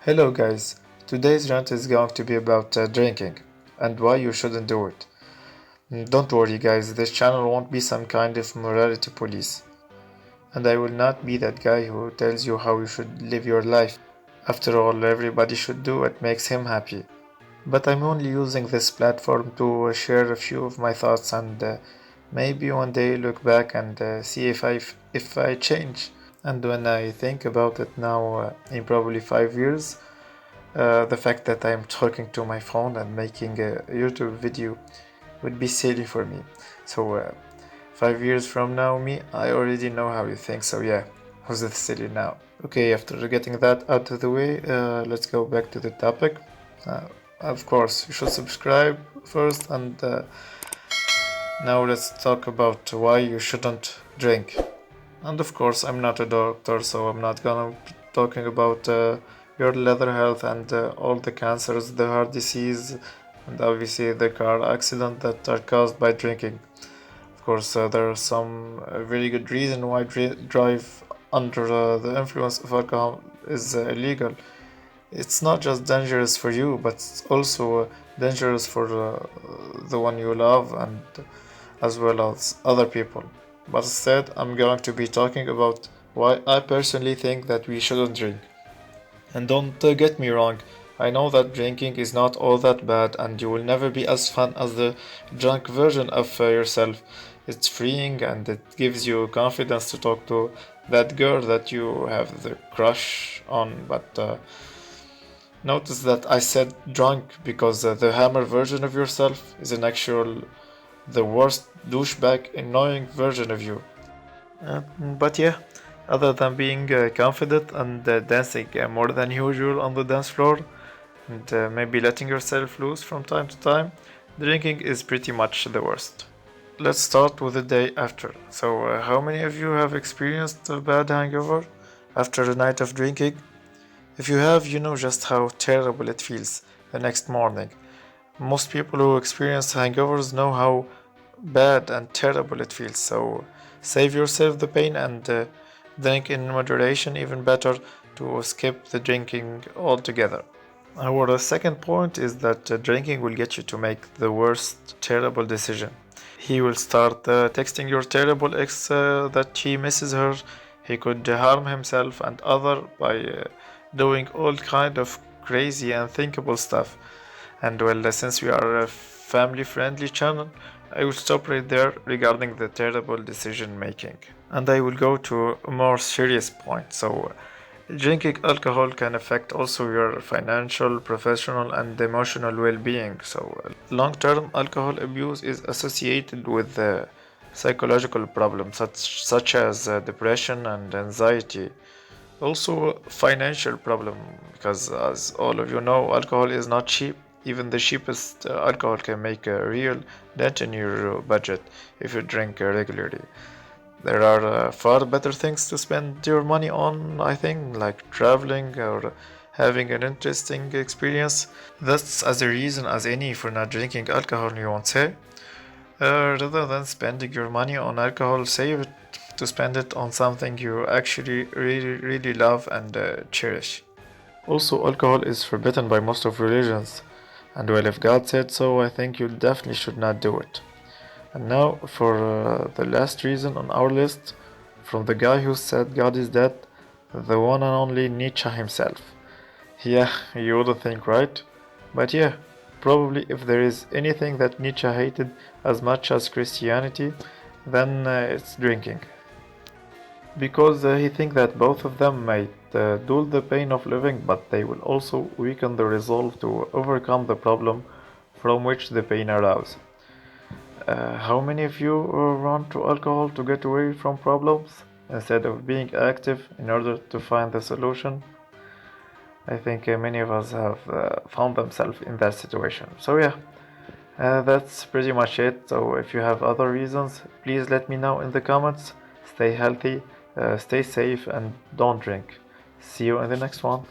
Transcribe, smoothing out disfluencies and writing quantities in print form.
Hello guys, today's rant is going to be about drinking and why you shouldn't do it. Don't worry guys, this channel won't be some kind of morality police. And I will not be that guy who tells you how you should live your life. After all, everybody should do what makes him happy. But I'm only using this platform to share a few of my thoughts and maybe one day look back and see if I change. And when I think about it now, in probably 5 years, the fact that I'm talking to my phone and making a YouTube video would be silly for me. So, 5 years from now, I already know how you think. So, yeah, who's it silly now? Okay, after getting that out of the way, let's go back to the topic. Uh, of course, you should subscribe first, and now let's talk about why you shouldn't drink. And of course, I'm not a doctor, so I'm not gonna be talking about your leather health and all the cancers, the heart disease, and obviously the car accident that are caused by drinking. Of course, there are some very good reason why drive under the influence of alcohol is illegal. It's not just dangerous for you, but it's also dangerous for the one you love and as well as other people. But instead, I'm going to be talking about why I personally think that we shouldn't drink. And don't get me wrong, I know that drinking is not all that bad and you will never be as fun as the drunk version of yourself. It's freeing and it gives you confidence to talk to that girl that you have the crush on, but notice that I said drunk because the hammer version of yourself is an actual the worst douchebag annoying version of you. But yeah, other than being confident and dancing more than usual on the dance floor and maybe letting yourself loose from time to time, drinking is pretty much the worst. Let's start with the day after. So, how many of you have experienced a bad hangover after a night of drinking? If you have, you know just how terrible it feels the next morning. Most people who experience hangovers know how bad and terrible it feels, so save yourself the pain and drink in moderation, even better to skip the drinking altogether. Our second point is that drinking will get you to make the worst terrible decision. He will start texting your terrible ex that he misses her. He could harm himself and other by doing all kind of crazy unthinkable stuff. And well, since we are a family friendly channel, I will stop right there regarding the terrible decision making. And I will go to a more serious point. So, drinking alcohol can affect also your financial, professional, and emotional well being. So, long term alcohol abuse is associated with psychological problems such as depression and anxiety. Also, financial problem because, as all of you know, alcohol is not cheap. Even the cheapest alcohol can make a real dent in your budget if you drink regularly. There are far better things to spend your money on, I think, like traveling or having an interesting experience. That's as a reason as any for not drinking alcohol, you won't say. Rather than spending your money on alcohol, save it to spend it on something you actually really love and cherish. Also, alcohol is forbidden by most of religions, and well, if God said so, I think you definitely should not do it. And now for the last reason on our list, from the guy who said God is dead, the one and only Nietzsche himself. Yeah, you wouldn't think, right? But yeah, probably if there is anything that Nietzsche hated as much as Christianity, then it's drinking. Because he thinks that both of them might dull the pain of living, but they will also weaken the resolve to overcome the problem from which the pain arises. How many of you run to alcohol to get away from problems instead of being active in order to find the solution? I think many of us have found themselves in that situation. So yeah, that's pretty much it. So if you have other reasons, please let me know in the comments. Stay healthy, stay safe, and don't drink. See you in the next one.